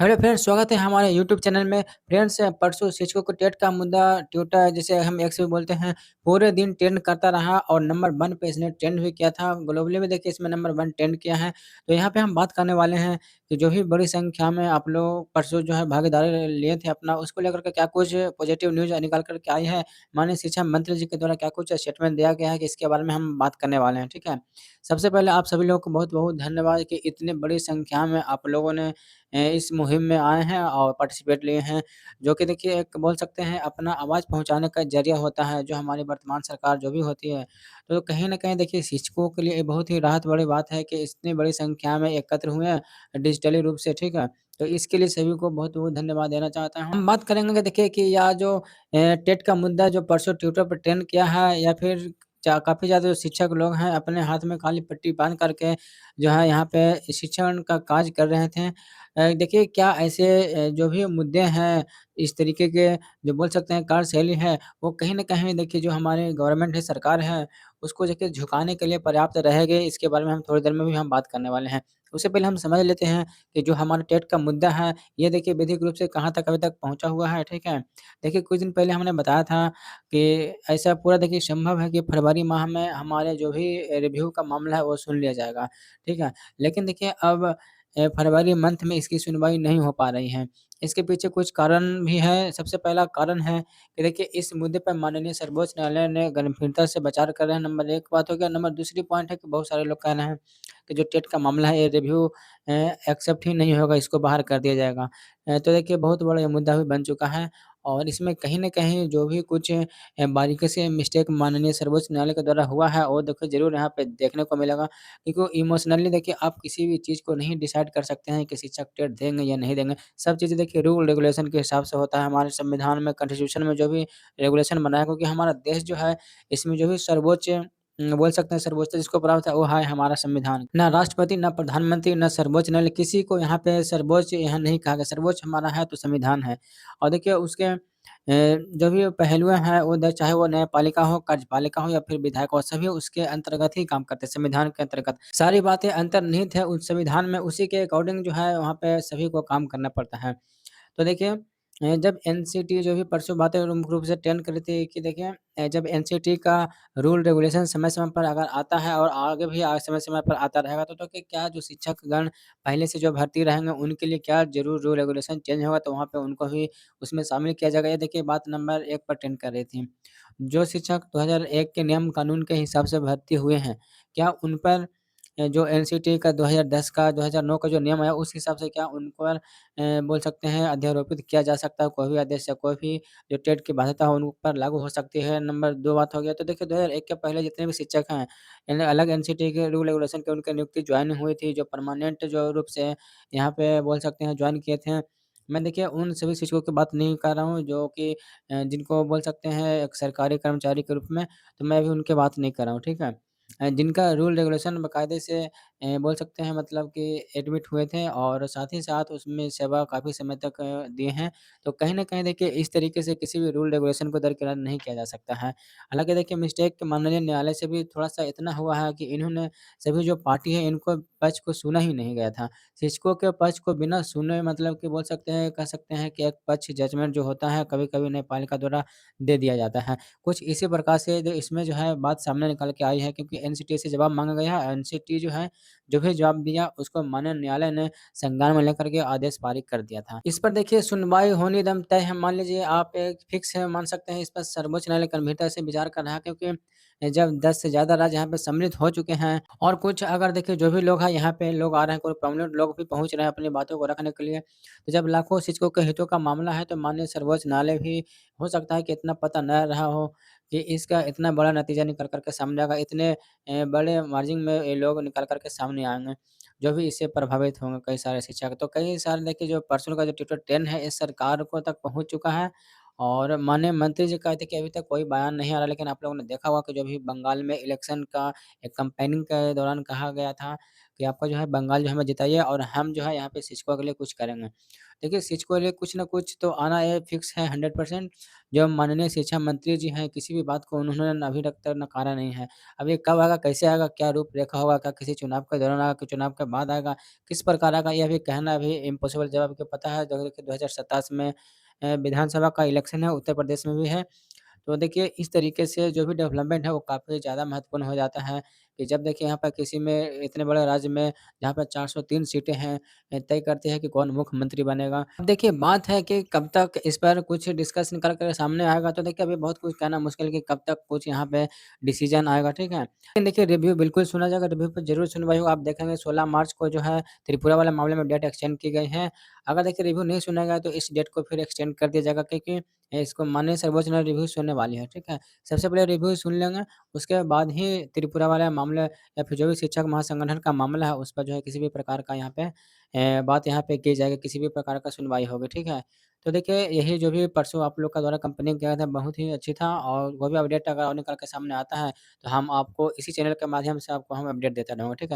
Hello friends, स्वागत है हमारे यूट्यूब चैनल में। फ्रेंड्स, परसों शिक्षकों को टेट का मुद्दा ट्विटर जिसे हम एक्स भी बोलते हैं, पूरे दिन ट्रेंड करता रहा और नंबर 1 पे इसने ट्रेंड भी किया था। ग्लोबली में देखिए इसमें नंबर 1 ट्रेंड किया है। तो यहाँ पे हम बात करने वाले हैं कि जो भी बड़ी संख्या में आप लोग परसों जो है भागीदारी लिए थे अपना, उसको लेकर के क्या कुछ पॉजिटिव न्यूज़ निकाल कर के आई है। माननीय शिक्षा मंत्री जी के द्वारा क्या कुछ स्टेटमेंट दिया गया है कि इसके बारे में हम बात करने वाले हैं, ठीक है। सबसे पहले आप सभी लोगों को बहुत-बहुत धन्यवाद कि इतनी बड़ी संख्या में आप लोगों ने इस मुहिम में आए हैं और पार्टिसिपेट लिए हैं, जो कि देखिए एक बोल सकते हैं अपना आवाज़ पहुँचाने का ज़रिया होता है, जो हमारी वर्तमान सरकार जो भी होती है। तो कहीं न कहीं देखिए शिक्षकों के लिए ये बहुत ही राहत वाली बात है कि इतनी बड़ी संख्या में एकत्र हुए हैं डिजिटली रूप से, ठीक है। तो इसके लिए सभी को बहुत-बहुत धन्यवाद देना चाहता हूँ। हम बात करेंगे कि देखिए कि यह जो टेट का मुद्दा जो परसों ट्विटर पर ट्रेंड किया है या फिर चा काफ़ी ज़्यादा जो शिक्षक लोग हैं अपने हाथ में काली पट्टी बाँध करके जो है यहाँ पे शिक्षण का कार्य कर रहे थे। देखिए क्या ऐसे जो भी मुद्दे हैं, इस तरीके के जो बोल सकते हैं कार्यशैली है, वो कहीं न कहीं देखिए जो हमारे गवर्नमेंट है, सरकार है, उसको देखिए झुकाने के लिए पर्याप्त रहेंगे। इसके बारे में हम थोड़ी देर में भी हम बात करने वाले हैं। उससे पहले हम समझ लेते हैं कि जो हमारा टेट का मुद्दा है, ये देखिए विधिक रूप से कहाँ तक अभी तक पहुँचा हुआ है, ठीक है। देखिए कुछ दिन पहले हमने बताया था कि ऐसा पूरा देखिए संभव है कि फरवरी माह में हमारे जो भी रिव्यू का मामला है, वो सुन लिया जाएगा, ठीक है। लेकिन देखिए अब फरवरी मंथ में इसकी सुनवाई नहीं हो पा रही है। इसके पीछे कुछ कारण भी है। सबसे पहला कारण है कि देखिए इस मुद्दे पर माननीय सर्वोच्च न्यायालय ने गंभीरता से विचार कर रहे हैं, नंबर 1 बात हो गया। नंबर दूसरी पॉइंट है कि बहुत सारे लोग कह रहे हैं कि जो टेट का मामला है ये रिव्यू एक्सेप्ट ही नहीं होगा, इसको बाहर कर दिया जाएगा। तो देखिए बहुत बड़ा ये मुद्दा भी बन चुका है और इसमें कहीं न कहीं जो भी कुछ बारीकी से मिस्टेक माननीय सर्वोच्च न्यायालय के द्वारा हुआ है, वो देखो ज़रूर यहाँ पे देखने को मिलेगा। क्योंकि इमोशनली देखिए आप किसी भी चीज़ को नहीं डिसाइड कर सकते हैं कि शिक्षक टेट देंगे या नहीं देंगे। सब चीज़ें देखिए रूल रेगुलेशन के हिसाब से होता है। हमारे संविधान में कॉन्स्टिट्यूशन में जो भी रेगुलेशन बना है, क्योंकि हमारा देश जो है इसमें जो भी सर्वोच्च बोल सकते हैं सर्वोच्च जिसको प्राप्त है वो है हमारा संविधान। ना राष्ट्रपति, ना प्रधानमंत्री, ना सर्वोच्च न्यायालय, किसी को यहाँ पे सर्वोच्च यहाँ नहीं कहा गया। सर्वोच्च हमारा है तो संविधान है। और देखिए उसके जो भी पहलुएँ हैं वो चाहे वो न्यायपालिका हो, कार्यपालिका हो या फिर विधायक हो, सभी उसके अंतर्गत ही काम करते हैं, संविधान के अंतर्गत। सारी बातें अंतर्निहित है उस संविधान में, उसी के अकॉर्डिंग जो है वहाँ पे सभी को काम करना पड़ता है। तो देखिए जब एनसीटी जो भी परसों बातें मुख्य रूप से ट्रेंड कर रही थी कि देखिए जब एनसीटी का रूल रेगुलेशन समय-समय पर अगर आता है और आगे भी समय-समय पर आता रहेगा तो कि क्या जो शिक्षकगण पहले से जो भर्ती रहेंगे उनके लिए क्या ज़रूर रूल रेगुलेशन चेंज होगा तो वहाँ पे उनको भी उसमें शामिल किया जाएगा। ये देखिए बात नंबर 1 पर ट्रेंड कर रही थी। जो शिक्षक 2001 के नियम कानून के हिसाब से भर्ती हुए हैं, क्या उन पर जो एनसीटी का 2010 का 2009 का जो नियम है उस हिसाब से क्या उन पर बोल सकते हैं अध्यारोपित किया जा सकता है, कोई भी आदेश या कोई भी जो टेट की बाध्यता है उन पर लागू हो सकती है। नंबर 2 बात हो गया तो देखिए 2001 के पहले जितने भी शिक्षक हैं, इन्हें अलग एनसीटी के रूल रेगुलेशन के उनकी नियुक्ति जॉइन हुई थी, जो परमानेंट जो रूप से यहाँ पे बोल सकते हैं जॉइन किए थे। मैं देखिए उन सभी शिक्षकों की बात नहीं कर रहा हूँ जो कि जिनको बोल सकते हैं एक सरकारी कर्मचारी के रूप में, तो मैं भी उनकी बात नहीं कर रहा हूँ, ठीक है? जिनका रूल रेगुलेशन बाकायदे से बोल सकते हैं मतलब कि एडमिट हुए थे और साथ ही साथ उसमें सेवा काफ़ी समय तक दिए हैं। तो कहीं न कहीं देखिए इस तरीके से किसी भी रूल रेगुलेशन को दरकिनार नहीं किया जा सकता है। हालाँकि देखिए मिस्टेक माननीय न्यायालय से भी थोड़ा-सा इतना हुआ है कि इन्होंने सभी जो पार्टी है इनको पक्ष को सुना ही नहीं गया था। शिक्षकों के पक्ष को बिना सुने मतलब कि बोल सकते हैं कह सकते हैं कि एक पक्ष जजमेंट जो होता है कभी-कभी न्यायपालिका द्वारा दे दिया जाता है। कुछ इसी प्रकार से जो इसमें जो है बात सामने निकल के आई है क्योंकि एनसीटी से जवाब माँगा गया है। एनसीटी जो है, जो भी जवाब दिया उसको माननीय न्यायालय ने संज्ञान में लेकर के आदेश पारित कर दिया था। इस पर देखिए सुनवाई होनी दम तय है। मान लीजिए आप एक फिक्स है मान सकते हैं इस पर सर्वोच्च न्यायालय गंभीरता से विचार कर रहा है क्योंकि जब 10 से ज़्यादा राज्य यहाँ पे सम्मिलित हो चुके हैं और कुछ अगर देखिए जो भी लोग हैं यहाँ पे लोग आ रहे हैं, कोई प्रोमिनेंट लोग भी पहुँच रहे हैं अपनी बातों को रखने के लिए। तो जब लाखों शिक्षकों के हितों का मामला है तो माननीय सर्वोच्च न्यायालय भी हो सकता है कि इतना पता न रहा हो कि इसका इतना बड़ा नतीजा निकल कर के सामने आएगा, इतने बड़े मार्जिन में ये लोग निकल कर के सामने आएँगे, जो भी इससे प्रभावित होंगे कई सारे शिक्षक। तो कई सारे देखिए जो परसों का जो ट्विटर ट्रेंड है, इस सरकार को तक पहुँच चुका है और माननीय मंत्री जी कहते कि अभी तक कोई बयान नहीं आ रहा, लेकिन आप लोगों ने देखा होगा कि जो भी बंगाल में इलेक्शन का एक कैम्पेनिंग के दौरान कहा गया था कि आपका जो है बंगाल जो हमें जिताइए और हम जो है यहाँ पे सिस्को के लिए कुछ करेंगे। देखिए सिस्को के लिए कुछ न कुछ तो आना ये फिक्स है 100%। जो माननीय शिक्षा मंत्री जी हैं, किसी भी बात को उन्होंने अभी तक नकारा नहीं है। अब ये कब आएगा, कैसे आएगा, क्या रूपरेखा होगा, क्या किसी चुनाव के दौरान आएगा, कि चुनाव के बाद आएगा, किस प्रकार आएगा, ये अभी कहना अभी इम्पॉसिबल। जब आपको पता है जो कि 2027 में विधानसभा का इलेक्शन है, उत्तर प्रदेश में भी है। तो देखिए इस तरीके से जो भी डेवलपमेंट है वो काफ़ी ज़्यादा महत्वपूर्ण हो जाता है कि जब देखिए यहाँ पर किसी में इतने बड़े राज्य में जहाँ पर 403 सीटें हैं तय करती है कि कौन मुख्यमंत्री बनेगा। अब देखिए बात है कि कब तक इस पर कुछ डिस्कस निकल कर सामने आएगा, तो देखिए अभी बहुत कुछ कहना मुश्किल है कि कब तक कुछ यहाँ पे डिसीजन आएगा, ठीक है? लेकिन देखिए रिव्यू बिल्कुल सुना जाएगा, रिव्यू पे ज़रूर सुनवाई होगा। आप देखेंगे 16 मार्च को जो है त्रिपुरा वाले मामले में डेट एक्सटेंड की गई है। अगर देखिए रिव्यू नहीं सुना गया तो इस डेट को फिर एक्सटेंड कर दिया जाएगा, क्योंकि इसको माननीय सर्वोच्च न्यायालय रिव्यू सुनने वाली है, ठीक है? सबसे पहले रिव्यू सुन लेंगे, उसके बाद ही त्रिपुरा वाला मामला या फिर जो भी शिक्षक महासंगठन का मामला है, उस पर जो है किसी भी प्रकार का यहाँ पे बात यहाँ पे की जाएगी, किसी भी प्रकार का सुनवाई होगी, ठीक है? तो देखिए यही जो भी परसों आप लोग का द्वारा कंप्लेन किया था बहुत ही अच्छी था, और वो भी अपडेट अगर और निकल के सामने आता है, तो हम आपको इसी चैनल के माध्यम से आपको हम अपडेट देते रहेंगे, ठीक है?